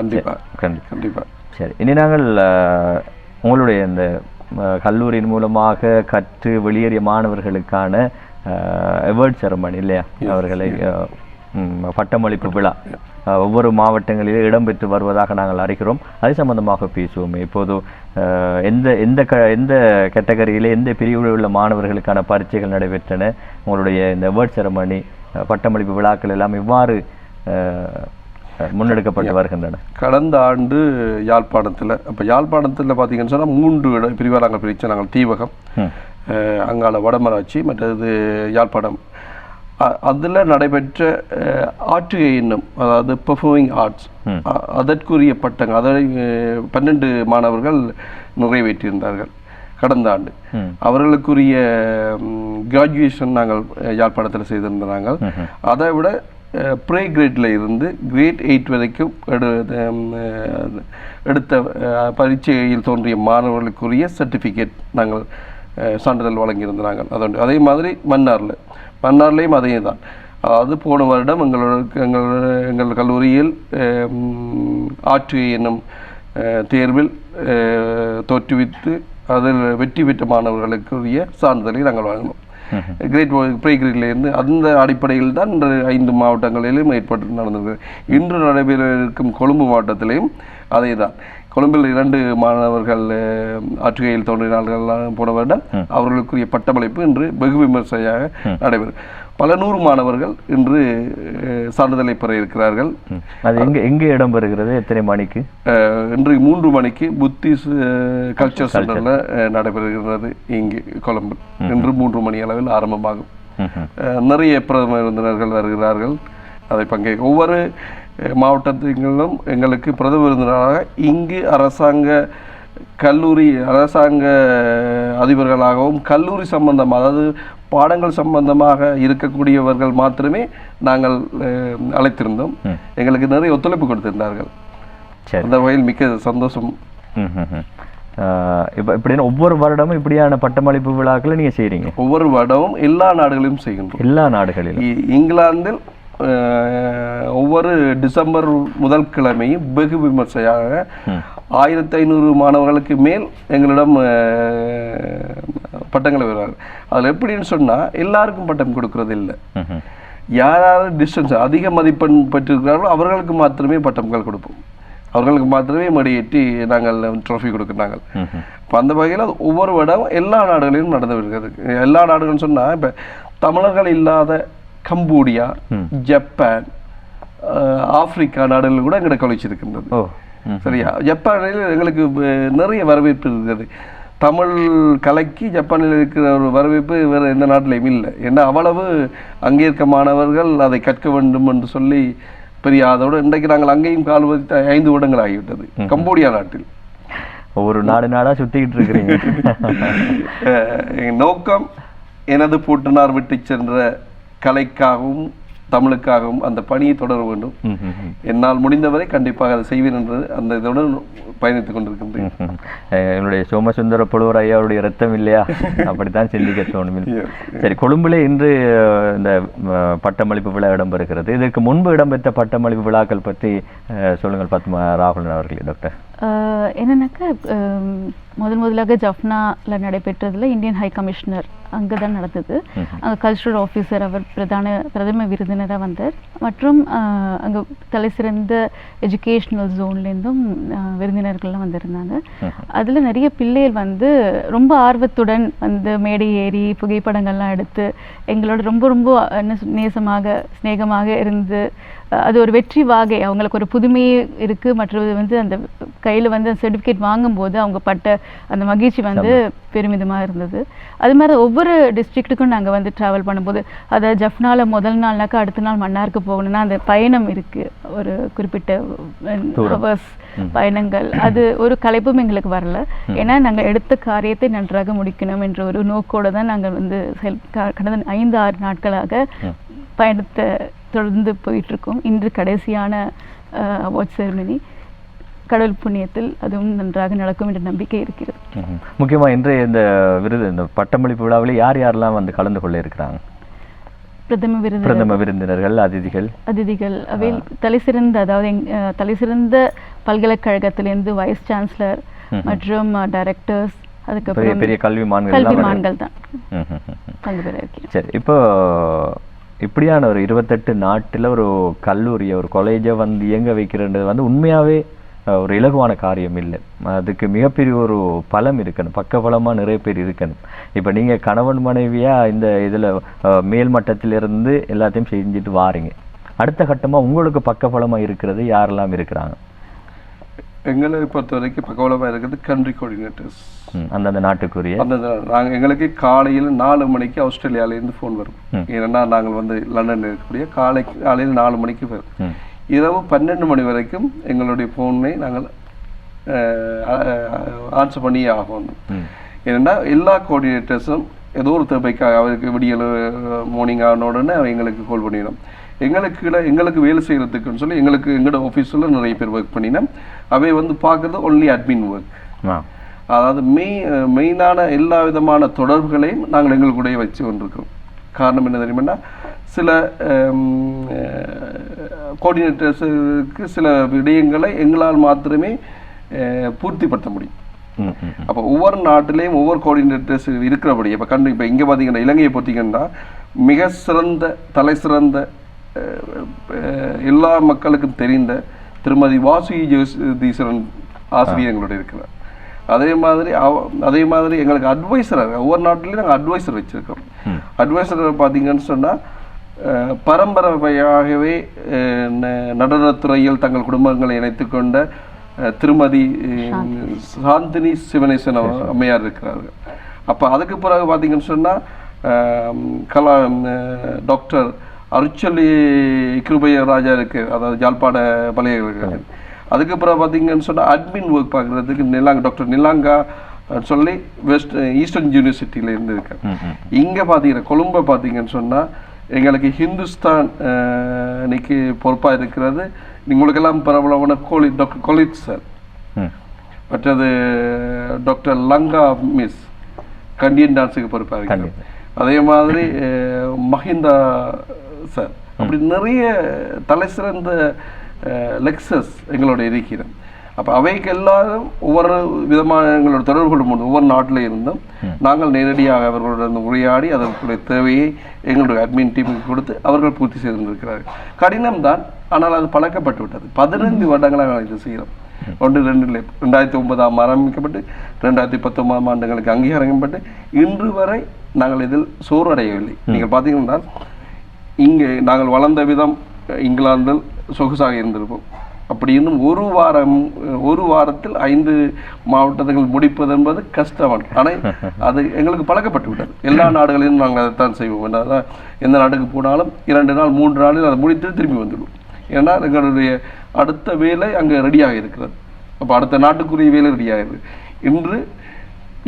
கண்டிப்பாக. சரி, இனி நாங்கள் உங்களுடைய இந்த கல்லூரியின் மூலமாக கற்று வெளியேறிய மாணவர்களுக்கான அவார்ட் செரமனி இல்லையா, அவர்களை பட்டமளிப்பு விழா ஒவ்வொரு மாவட்டங்களிலே இடம்பெற்று வருவதாக நாங்கள் அறிகிறோம். அது சம்பந்தமாக பேசுவோம். இப்போது எந்த கேட்டகரியிலே எந்த பிரிவில் உள்ள மாணவர்களுக்கான பரீட்சைகள் நடைபெற்றன, உங்களுடைய இந்த அவார்ட் செரமனி பட்டமளிப்பு விழாக்கள் எல்லாம் இவ்வாறு முன்னெடுக்கப்பட்டு வருகின்றன? கடந்த ஆண்டு யாழ்ப்பாணத்தில் பார்த்தீங்கன்னு சொன்னால் 3 பிரிவாக நாங்கள் பிரித்தோம். நாங்கள் தீவகம், அங்கால வடமராட்சி, மற்றது யாழ்ப்பாணம். அதில் நடைபெற்ற ஆற்றுகை எண்ணம், அதாவது பெர்ஃபார்மிங் ஆர்ட்ஸ், அதற்குரிய பட்டங்கள், அதை 12 மாணவர்கள் நிறைவேற்றியிருந்தார்கள் கடந்த ஆண்டு. அவர்களுக்குரிய கிராஜுவேஷன் நாங்கள் யாழ்ப்பாணத்தில் செய்திருந்தாங்க. அதை விட ப்ரே கிரேடில் இருந்து கிரேட் 8 வரைக்கும் எடுத்த பரீட்சையில் தோன்றிய மாணவர்களுக்குரிய சர்டிஃபிகேட் நாங்கள் சான்றிதழ் வழங்கியிருந்தாங்க. அதே மாதிரி மன்னார்லேயும் அதே தான். அதாவது போன வருடம் எங்கள் கல்லூரியில் ஆற்றுகை என்னும் தேர்வில் தோற்றுவித்து அதில் வெற்றி பெற்ற மாணவர்களுக்குரிய சான்றிதழை நாங்கள் வழங்கினோம். கிரேட் ப்ரீ கிரேட்லேருந்து அந்த அடிப்படையில் தான் இன்று 5 மாவட்டங்களிலும் ஏற்பட்டு நடந்திருக்கிறது. இன்று நடைபெற இருக்கும் கொழும்பு மாவட்டத்திலையும் அதே தான். கொழும்பில் 2 மாணவர்கள் ஆற்றுகையில் தோன்றினார்கள் போன வருடம். அவர்களுக்குரிய பட்டமளிப்பு இன்று வெகு விமர்சையாக நடைபெறும். பல 100 மாணவர்கள் இன்று சான்றிதழை பெற இருக்கிறார்கள். அது எங்கே இடம்பெறுகிறது? எத்தனை மணிக்கு? இன்று 3 மணிக்கு புத்திஸ் கல்ச்சர் சென்டரில் நடைபெறுகிறது. இங்கே கொழும்பு இன்று 3 மணி அளவில் ஆரம்பமாகும். நிறைய பிரதம விருந்தினர்கள் வருகிறார்கள். அதை பங்கேற்க ஒவ்வொரு மாவட்டத்திலும் எங்களுக்கு பிரதம விருந்தினராக இங்கு அரசாங்க அதிபர்களாகவும் கல்லூரி சம்பந்தம், அதாவது பாடங்கள் சம்பந்தமாக இருக்கக்கூடியவர்கள் மாத்திரமே நாங்கள் அழைத்திருந்தோம். எங்களுக்கு நிறைய ஒத்துழைப்பு கொடுத்திருந்தார்கள். அந்த வகையில் மிக்க சந்தோஷம். இப்போ இப்படின்னு ஒவ்வொரு வருடமும் இப்படியான பட்டமளிப்பு விழாக்களை நீங்கள் செய்கிறீங்க? ஒவ்வொரு வருடமும் எல்லா நாடுகளிலும் செய்கின்றோம். எல்லா நாடுகளிலும். இங்கிலாந்தில் ஒவ்வொரு டிசம்பர் முதல் கிழமையும் வெகு விமர்சையாக 1500 மாணவர்களுக்கு மேல் எங்களிடம் பட்டங்களை பெறுவார்கள். அதில் எப்படின்னு சொன்னால் எல்லாருக்கும் பட்டம் கொடுக்கறது இல்லை. யாராவது டிஸ்டன்ஸ் அதிக மதிப்பெண் பெற்றிருக்கிறார்களோ அவர்களுக்கு மாத்திரமே பட்டங்கள் கொடுப்போம். அவர்களுக்கு மாத்திரமே மடியேற்றி நாங்கள் ட்ராஃபி கொடுக்குறாங்க. இப்போ அந்த வகையில் ஒவ்வொரு வருடம் எல்லா நாடுகளிலும் நடந்து வருகிறது. எல்லா நாடுகள்னு சொன்னால் இப்போ தமிழர்கள் இல்லாத கம்போடியா, ஜப்பான், ஆப்பிரிக்கா நாடுகள் கூட எங்களை கழிச்சிருக்கின்றது. சரியா? ஜப்பானில் எங்களுக்கு நிறைய வரவேற்பு இருக்கிறது. தமிழ் கலைக்கு ஜப்பானில் இருக்கிற ஒரு வரவேற்பு வேறு எந்த நாட்டிலையும் இல்லை. ஏன்னா அவ்வளவு அங்கே இருக்க மாணவர்கள் அதை கற்க வேண்டும் என்று சொல்லி பெரிய அதோடு இன்றைக்கு நாங்கள் அங்கேயும் கால் 5 வருடங்கள் ஆகிவிட்டது. கம்போடியா நாட்டில் ஒவ்வொரு நாடாக சுற்றிக்கிட்டு இருக்கிறீங்க. என் நோக்கம் எனது பூட்டனார் விட்டு சென்ற கலைக்காகவும் தமிழுக்காகவும் அந்த பணியை தொடர வேண்டும். என்னால் முடிந்தவரை கண்டிப்பாக அதை செய்வேன் என்று அந்த இதோடு பயணித்துக் கொண்டிருக்கின்றேன். என்னுடைய சோமசுந்தர புலவர் ஐயாவுடைய ரத்தம் இல்லையா? அப்படித்தான் சிந்திக்க தோணும். சரி, கொழும்புல இன்று இந்த பட்டமளிப்பு விழா இடம்பெறுகிறது. இதற்கு முன்பு இடம்பெற்ற பட்டமளிப்பு விழாக்கள் பற்றி சொல்லுங்கள் பத்மா ராகுலன் அவர்களே. டாக்டர், என்னன்னாக்கா முதலாக ஜஃப்னாவில் நடைபெற்றதில் இந்தியன் ஹை கமிஷனர் அங்கே தான் நடந்தது. அங்கே கல்ச்சுரல் ஆஃபீஸர் அவர் பிரதம விருந்தினராக வந்தார். மற்றும் அங்கே தலை சிறந்த எஜுகேஷ்னல் ஜோன்லேருந்தும் விருந்தினர்கள்லாம் வந்திருந்தாங்க. அதில் நிறைய பிள்ளைகள் வந்து ரொம்ப ஆர்வத்துடன் வந்து மேடை ஏறி புகைப்படங்கள்லாம் எடுத்து எங்களோட ரொம்ப ரொம்ப நேசமாக ஸ்நேகமாக இருந்து அது ஒரு வெற்றி வாகை. அவங்களுக்கு ஒரு புதுமையே இருக்குது. மற்றது வந்து அந்த கையில் வந்து அந்த சர்டிஃபிகேட் வாங்கும்போது அவங்க பட்ட அந்த மகிழ்ச்சி வந்து பெருமிதமாக இருந்தது. அது மாதிரி ஒவ்வொரு டிஸ்ட்ரிக்ட்டுக்கும் நாங்கள் வந்து ட்ராவல் பண்ணும்போது, அதை ஜஃப்னால முதல் நாள்னாக்கா அடுத்த நாள் மன்னாருக்கு போகணுன்னா அந்த பயணம் இருக்குது, ஒரு குறிப்பிட்ட ஹவர்ஸ் பயணங்கள். அது ஒரு களைப்பும் எங்களுக்கு வரல. ஏன்னா நாங்கள் எடுத்த காரியத்தை நன்றாக முடிக்கணும் என்ற ஒரு நோக்கோடு தான் நாங்கள் வந்து கடந்த 5-6 நாட்களாக பயணத்தை தொடர்ந்து போயிட்டுருக்கோம். இன்று கடைசியான அவார்ட் செரிமனி. கடவுள் புண்ணியத்தில் அதுவும் நன்றாக நடக்கும் என்ற நம்பிக்கை இருக்கிறது. முக்கியமாக இன்றைய இந்த பட்டமளிப்பு விழாவில் யாரெல்லாம் வந்து கலந்து கொள்ள இருக்கிறாங்க? பிரதம விருந்தினர்கள், அதிதிகள் அவையில் தலைசிறந்த, அதாவது தலைசிறந்த பல்கலைக்கழகத்திலிருந்து வைஸ் சான்சலர் மற்றும் டைரக்டர்ஸ், அதுக்கப்புறம் பெரிய கல்விமான்கள் தான் பங்கு பெற இருக்கிறேன். சரி, இப்போ இப்படியான ஒரு 28 நாட்டில் ஒரு கல்லூரியை, ஒரு காலேஜை வந்து இயங்க வைக்கிறது வந்து உண்மையாகவே ஒரு இலகுவான காரியம் இல்லை. அதுக்கு மிகப்பெரிய ஒரு பலம் இருக்கணும், பக்கபலமாக நிறைய பேர் இருக்கணும். இப்போ நீங்கள் கணவன் மனைவியாக இந்த இதில் மேல் மட்டத்திலிருந்து எல்லாத்தையும் செஞ்சுட்டு வாரீங்க. அடுத்த கட்டமாக உங்களுக்கு பக்கபலமாக இருக்கிறது யாரெல்லாம் இருக்கிறாங்க? எங்களை பொறுத்த வரைக்கும் பக்கபலமாக இருக்கிறது கண்ட்ரி கோஆர்டினேட்டர்ஸ், அந்தந்த நாட்டுக்குரிய. நாங்கள் எங்களுக்கு காலையில் 4 மணிக்கு ஆஸ்திரேலியாவிலேருந்து ஃபோன் வரும். ஏன்னா நாங்கள் வந்து லண்டனில் இருக்கக்கூடிய காலையில் 4 மணிக்கு வரும். இரவு 12 மணி வரைக்கும் எங்களுடைய ஃபோனை நாங்கள் ஆன்சர் பண்ணியே ஆகணும். ஏன்னா எல்லா கோஆர்டினேட்டர்ஸும் ஏதோ ஒரு தேவைக்காக அவருக்கு விடியல் மார்னிங் ஆன உடனே எங்களுக்கு கால் பண்ணிடும். எங்களுக்கு வேலை செய்கிறதுக்குன்னு சொல்லி எங்களோட ஆஃபீஸில் நிறைய பேர் ஒர்க் பண்ணினோம். அவை வந்து பார்க்குறது ஒன்லி அட்மின் ஒர்க். அதாவது மெயினான எல்லா விதமான தொடர்புகளையும் நாங்கள் எங்களுடைய வச்சு கொண்டிருக்கிறோம். காரணம் என்ன தெரியுமான்னா, சில கோஆர்டினேட்டர்ஸுக்கு சில விடயங்களை எங்களால் மாத்திரமே பூர்த்திப்படுத்த முடியும். அப்போ ஒவ்வொரு நாட்டிலையும் ஒவ்வொரு கோஆர்டினேட்டர்ஸ் இருக்கிறபடி இப்போ இங்கே பார்த்தீங்கன்னா இலங்கையை பார்த்தீங்கன்னா மிக சிறந்த தலை சிறந்த எல்லா மக்களுக்கும் தெரிந்த திருமதி வாசுகி ஜெகதீஸ்வரன் ஆசிரியர் எங்களோட இருக்கிறார். அதே மாதிரி எங்களுக்கு அட்வைசராக ஒவ்வொரு நாட்டிலையும் நாங்கள் அட்வைசர் வச்சுருக்கோம். அட்வைசர் பார்த்தீங்கன்னு சொன்னால் பரம்பரையாகவே நடனத்துறையில் தங்கள் குடும்பங்களை இணைத்து கொண்ட திருமதி சாந்தினி சிவனேசன் அம்மையார் இருக்கிறார்கள். அப்போ அதுக்கு பிறகு பார்த்தீங்கன்னு சொன்னால் டாக்டர் அருச்சலி கிருபைய ராஜா இருக்கு, அதாவது ஜாழ்ப்பாண பல்கலைக்கழகம். அதுக்கு பிறகு பார்த்தீங்கன்னு சொன்னால் அட்மின் ஒர்க் பார்க்குறதுக்கு டாக்டர் நிலாங்கா சொல்லி ஈஸ்டர்ன் யூனிவர்சிட்டியில இருந்து இருக்கு. இங்கே பார்த்தீங்கன்னா கொழும்பை பார்த்தீங்கன்னு சொன்னால் எங்களுக்கு ஹிந்துஸ்தான் இன்னைக்கு பொறுப்பாக இருக்கிறது உங்களுக்கெல்லாம் பிரபலமான டாக்டர் கோலித் சார், மற்றது டாக்டர் லங்கா மிஸ் கண்டியன் டான்ஸுக்கு பொறுப்பாக இருக்கிறது. அதே மாதிரி மஹிந்தா சார், அப்படி நிறைய தலை சிறந்த லெக்சர்ஸ் எங்களோட இருக்கிறோம். அப்போ அவைக்கு எல்லாரும் ஒவ்வொரு விதமான எங்களோட தொடர்பு கொள்ளும் ஒவ்வொரு நாட்டில் இருந்தும் நாங்கள் நேரடியாக அவர்களுடன் உரையாடி அதற்குரிய தேவையை எங்களுடைய அட்மின் டீமுக்கு கொடுத்து அவர்கள் பூர்த்தி செய்திருக்கிறார்கள். கடினம்தான், ஆனால் அது பழக்கப்பட்டு விட்டது. 15 வருடங்களாக நாங்கள் இது செய்கிறோம். 2009 ஆரம்பிக்கப்பட்டு 2019 ஆண்டுகளுக்கு அங்கீகாரப்பட்டு இன்று வரை நாங்கள் இதில் சோர்வடையவில்லை. நீங்கள் பார்த்தீங்கன்னா இங்கே நாங்கள் வளர்ந்த விதம் இங்கிலாந்தில் சொகுசாக இருந்திருப்போம். அப்படி இன்னும் ஒரு வாரத்தில் 5 மாவட்டங்கள் முடிப்பது என்பது கஷ்டம். ஆனால் அது எங்களுக்கு பழக்கப்பட்டு விட்டது. எல்லா நாடுகளிலும் நாங்கள் அதைத்தான் செய்வோம். என்னதான் எந்த நாட்டுக்கு போனாலும் 2 நாள் 3 நாளில் அதை முடித்து திரும்பி வந்துடுவோம். ஏன்னா எங்களுடைய அடுத்த வேலை அங்கே ரெடியாக இருக்கிறது. அப்போ அடுத்த நாட்டுக்குரிய வேலை ரெடியாகிறது. இன்று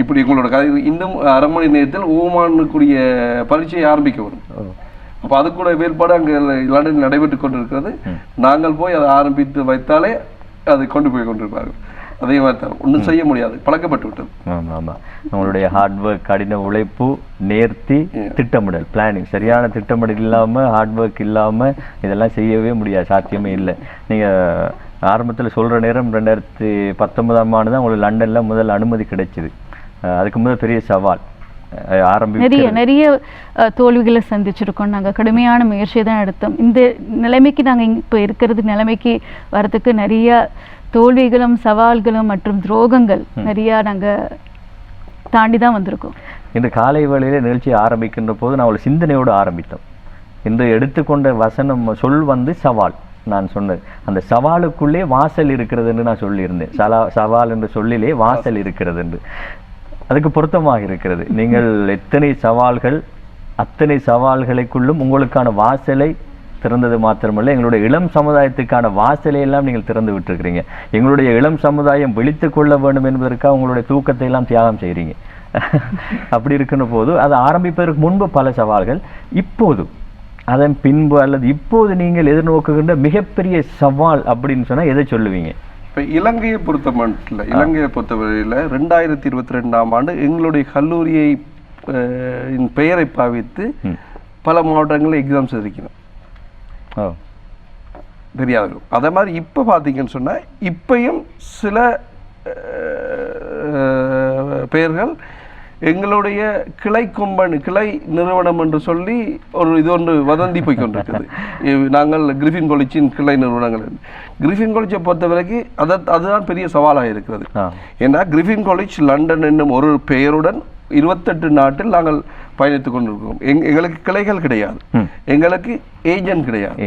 இப்படி உங்களோட கதை இன்னும் அரை மணி நேரத்தில் ஓமானுக்குரிய பரீட்சையை ஆரம்பிக்க வரும். அப்போ அது கூட வேறுபாடு அங்கே லண்டனில் நடைபெற்று கொண்டிருக்கிறது. நாங்கள் போய் அதை ஆரம்பித்து வைத்தாலே அதை கொண்டு போய் கொண்டிருப்பார்கள். அதே மாதிரி தான் ஒன்றும் செய்ய முடியாது, பழக்கப்பட்டு விட்டது. ஆமாம் ஆமாம், உங்களுடைய ஹார்ட் ஒர்க், கடின உழைப்பு, நேர்த்தி, திட்டமிடல், பிளானிங், சரியான திட்டமிடல் இல்லாமல் ஹார்ட் ஒர்க் இல்லாமல் இதெல்லாம் செய்யவே முடியாது, சாத்தியமே இல்லை. நீங்கள் ஆரம்பத்தில் சொல்கிற நேரம் 2019 ஆண்டு தான் உங்களுக்கு லண்டனில் முதல் அனுமதி கிடைச்சிது. அதுக்கு முதல் பெரிய சவால் நிறைய தோல்விகளை சந்திச்சிருக்கோம். நாங்கள் கடுமையான முயற்சியை தான் எடுத்தோம். இந்த நிலைமைக்கு நாங்கள் இப்போ இருக்கிறது நிலைமைக்கு வரத்துக்கு நிறைய தோல்விகளும் சவால்களும் மற்றும் துரோகங்கள் நிறையா நாங்கள் தாண்டி தான் வந்திருக்கோம். இந்த காலை வேளையில் நிகழ்ச்சி ஆரம்பிக்கின்ற போது நான் ஒரு சிந்தனையோடு ஆரம்பித்தோம். இன்று எடுத்துக்கொண்ட வசனம் சொல் சவால். நான் சொன்னது அந்த சவாலுக்குள்ளே வாசல் இருக்கிறது என்று நான் சொல்லியிருந்தேன். சவால் என்ற சொல்லிலே வாசல் இருக்கிறது என்று அதுக்கு பொருத்தமாக இருக்கிறது. நீங்கள் எத்தனை சவால்கள், அத்தனை சவால்களுக்குள்ளும் உங்களுக்கான வாசலை திறந்தது மாத்திரமல்ல, எங்களுடைய இளம் சமுதாயத்துக்கான வாசலை எல்லாம் நீங்கள் திறந்து விட்டுருக்கிறீங்க. எங்களுடைய இளம் சமுதாயம் விழித்து கொள்ள வேண்டும் என்பதற்காக உங்களுடைய தூக்கத்தை எல்லாம் தியாகம் செய்கிறீங்க. அப்படி இருக்கின்ற போது அதை ஆரம்பிப்பதற்கு முன்பு பல சவால்கள், இப்போது அதன் பின்பு அல்லது இப்போது நீங்கள் எதிர்நோக்குகின்ற மிகப்பெரிய சவால் அப்படின்னு சொன்னால் எதை சொல்லுவீங்க? இப்போ இலங்கையை பொறுத்தவரையில் 2022 ஆண்டு எங்களுடைய கல்லூரியை பெயரை பாவித்து பல மாவட்டங்களில் எக்ஸாம்ஸ் இருக்கிறோம். தெரியாது. அதே மாதிரி இப்போ பார்த்தீங்கன்னு சொன்னால் இப்பையும் சில பெயர்கள் எங்களுடைய கிளை நிறுவனம் என்று சொல்லி இது ஒன்று வதந்தி போய் கொண்டிருக்குது. நாங்கள் கிரிஃபின் காலேஜின் கிளை நிறுவனங்கள். கிரிஃபின் காலேஜை பொறுத்த வரைக்கும் அதுதான் பெரிய சவாலாக இருக்கிறது. ஏன்னா கிரிஃபின் காலேஜ் லண்டன் என்னும் ஒரு பெயருடன் 28 நாட்டில் நாங்கள் பயணித்துக் கொண்டிருக்கிறோம். எங்களுக்கு கிளைகள் கிடையாது, எங்களுக்கு ஏஜென்ட் கிடையாது.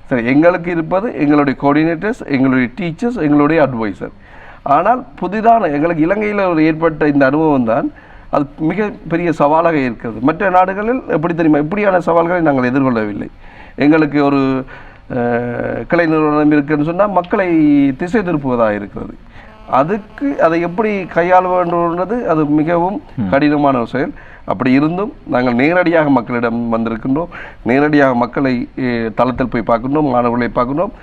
சரி, எங்களுக்கு இருப்பது எங்களுடைய கோஆர்டினேட்டர்ஸ், எங்களுடைய டீச்சர்ஸ், எங்களுடைய அட்வைசர். ஆனால் புதிதான எங்களுக்கு இலங்கையில் ஏற்பட்ட இந்த அனுபவம் தான் அது மிக பெரிய சவாலாக இருக்கிறது. மற்ற நாடுகளில் எப்படி தெரியுமா, இப்படியான சவால்களை நாங்கள் எதிர்கொள்ளவில்லை. எங்களுக்கு ஒரு கிளை நிறுவனம் இருக்குன்னு சொன்னால் மக்களை திசை திருப்புவதாக இருக்கிறது. அதை எப்படி கையாள வேண்டும்ன்றது அது மிகவும் கடினமான ஒரு செயல். அப்படி இருந்தும் நாங்கள் நேரடியாக மக்களிடம் வந்திருக்கின்றோம், நேரடியாக மக்களை தளத்தில் போய் பார்க்கின்றோம், மாணவர்களை பார்க்கின்றோம்.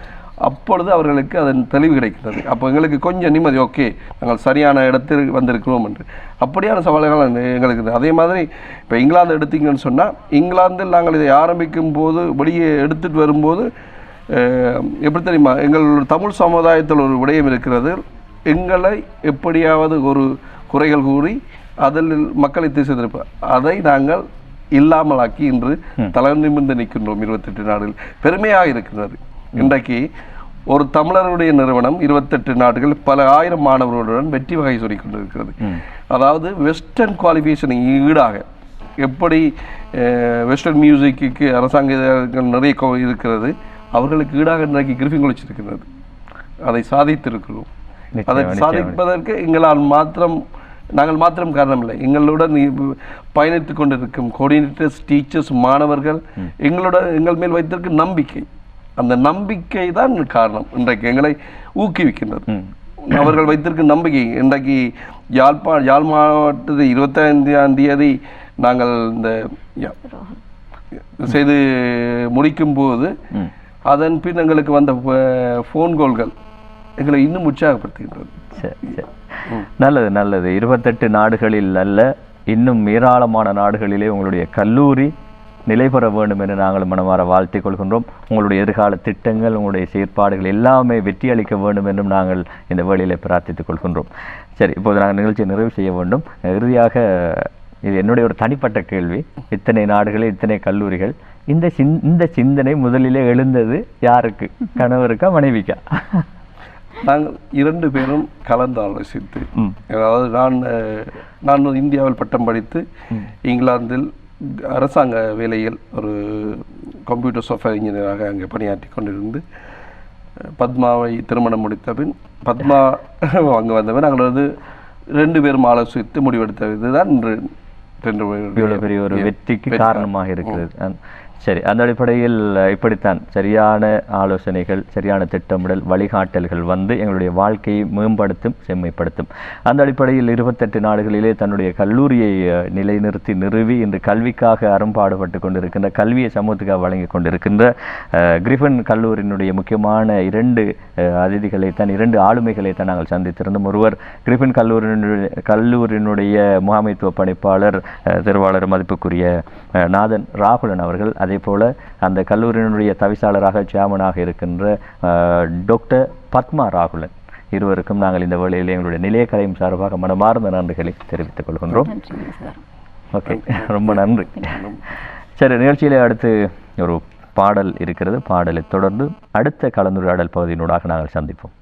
அப்பொழுது அவர்களுக்கு அதன் தெளிவு கிடைக்கிறது. அப்போ எங்களுக்கு கொஞ்சம் நிம்மதி, ஓகே நாங்கள் சரியான இடத்தில் வந்திருக்கிறோம் என்று. அப்படியான சவால்கள் எங்களுக்கு. அதே மாதிரி இப்போ இங்கிலாந்து எடுத்தீங்கன்னு சொன்னால், இங்கிலாந்தில் நாங்கள் இதை ஆரம்பிக்கும் போது வெளியே எடுத்துகிட்டு வரும்போது எப்படி தெரியுமா, எங்கள் தமிழ் சமுதாயத்தில் ஒரு விடயம் இருக்கிறது. எங்களை எப்படியாவது ஒரு குறைகள் கூறி அதில் மக்களை திசை திருப்ப அதை நாங்கள் இல்லாமலாக்கி இன்று தலை நிமிர்ந்து நிற்கின்றோம். 28 நாடுகள் பெருமையாக இருக்கின்றது. இன்றைக்கு ஒரு தமிழருடைய நிறுவனம் 28 நாடுகள் பல ஆயிரம் மாணவர்களுடன் வெற்றி வகை சொல்லிக் கொண்டிருக்கிறது. அதாவது வெஸ்டர்ன் குவாலிஃபிகேஷன் ஈடாக எப்படி வெஸ்டர்ன் மியூசிக்கு அரசாங்கங்கள் நிறைய இருக்கிறது, அவர்களுக்கு ஈடாக இன்றைக்கு கிரிஃபின் காலேஜ் இருக்கிறது. அதை சாதித்திருக்கிறோம். அதை சாதிப்பதற்கு நாங்கள் மாத்திரம் காரணமில்லை, எங்களுடன் பயணித்துக் கொண்டிருக்கும் கோஆர்டினேட்டர்ஸ், டீச்சர்ஸ், மாணவர்கள் எங்கள் மேல் வைத்திருக்கும் நம்பிக்கை, அந்த நம்பிக்கை தான் காரணம் இன்றைக்கு எங்களை ஊக்குவிக்கின்றது. அவர்கள் வைத்திருக்கும் நம்பிக்கை இன்றைக்கு யாழ் மாவட்டத்தில் 25ஆம் தேதி நாங்கள் இந்த செய்து முடிக்கும் போது அதன் பின் எங்களுக்கு வந்த ஃபோன் கால்கள் எங்களை இன்னும் உற்சாகப்படுத்துகின்றது. நல்லது நல்லது. 28 நாடுகளில் அல்ல, இன்னும் ஏராளமான நாடுகளிலே உங்களுடைய கல்லூரி நிலை பெற வேண்டும் என்று நாங்கள் மனமாற வாழ்த்திக் கொள்கின்றோம். உங்களுடைய எதிர்கால திட்டங்கள், உங்களுடைய செயற்பாடுகள் எல்லாமே வெற்றி அளிக்க வேண்டும் என்றும் நாங்கள் இந்த வேளையிலே பிரார்த்தித்துக் கொள்கின்றோம். சரி, இப்போது நாங்கள் நிகழ்ச்சியை நிறைவு செய்ய வேண்டும். இறுதியாக இது என்னுடைய ஒரு தனிப்பட்ட கேள்வி. இத்தனை நாடுகள், இத்தனை கல்லூரிகள், இந்த சிந்தனை முதலிலே எழுந்தது யாருக்கு? கணவருக்கா மனைவிக்கா? நாங்கள் 2 பேரும் கலந்து ஆலோசித்து, அதாவது நான் இந்தியாவில் பட்டம் படித்து இங்கிலாந்தில் அரசாங்க வேலையில் ஒரு கம்ப்யூட்டர் சாஃப்ட்வேர் இன்ஜினியராக அங்கே பணியாற்றி கொண்டிருந்து பத்மாவை திருமணம் முடித்த பின் பத்மா அங்கே வந்தவன் நாங்கள் வந்து 2 பேரும் ஆலோசித்து முடிவெடுத்த இதுதான் இன்று இவ்வளவு பெரிய ஒரு வெற்றிக்கு காரணமாக இருக்கிறது. சரி, அந்த அடிப்படையில் இப்படித்தான் சரியான ஆலோசனைகள், சரியான திட்டமிடல், வழிகாட்டல்கள் வந்து எங்களுடைய வாழ்க்கையை மேம்படுத்தும், செம்மைப்படுத்தும். அந்த அடிப்படையில் 28 நாடுகளிலே தன்னுடைய கல்லூரியை நிலைநிறுத்தி நிறுவி இன்று கல்விக்காக அரும்பாடுபட்டு கொண்டிருக்கின்ற, கல்வியை சமூகத்துக்காக வழங்கி கொண்டிருக்கின்ற கிரிஃபின் கல்லூரியினுடைய முக்கியமான 2 அதிதிகளைத்தான், 2 ஆளுமைகளைத்தான் நாங்கள் சந்தித்திருந்தோம். ஒருவர் கிரிஃபின் கல்லூரியினுடைய முகாமைத்துவ பணிப்பாளர் திருவாளர் மதிப்புக்குரிய நாதன் ராகுலன் அவர்கள், அதே போல அந்த கல்லூரியினுடைய தவிசாளராக சேர்மனாக இருக்கின்ற டாக்டர் பத்மா ராகுலன், இருவருக்கும் நாங்கள் இந்த வேளையில் எங்களுடைய நிலைய கலையும் சார்பாக மனமார்ந்த நன்றிகளை தெரிவித்துக் கொள்கின்றோம். ஓகே, ரொம்ப நன்றி. சரி, நிகழ்ச்சியிலே அடுத்து ஒரு பாடல் இருக்கிறது. பாடலை தொடர்ந்து அடுத்த கலந்துரையாடல் பகுதியினூடாக நாங்கள் சந்திப்போம்.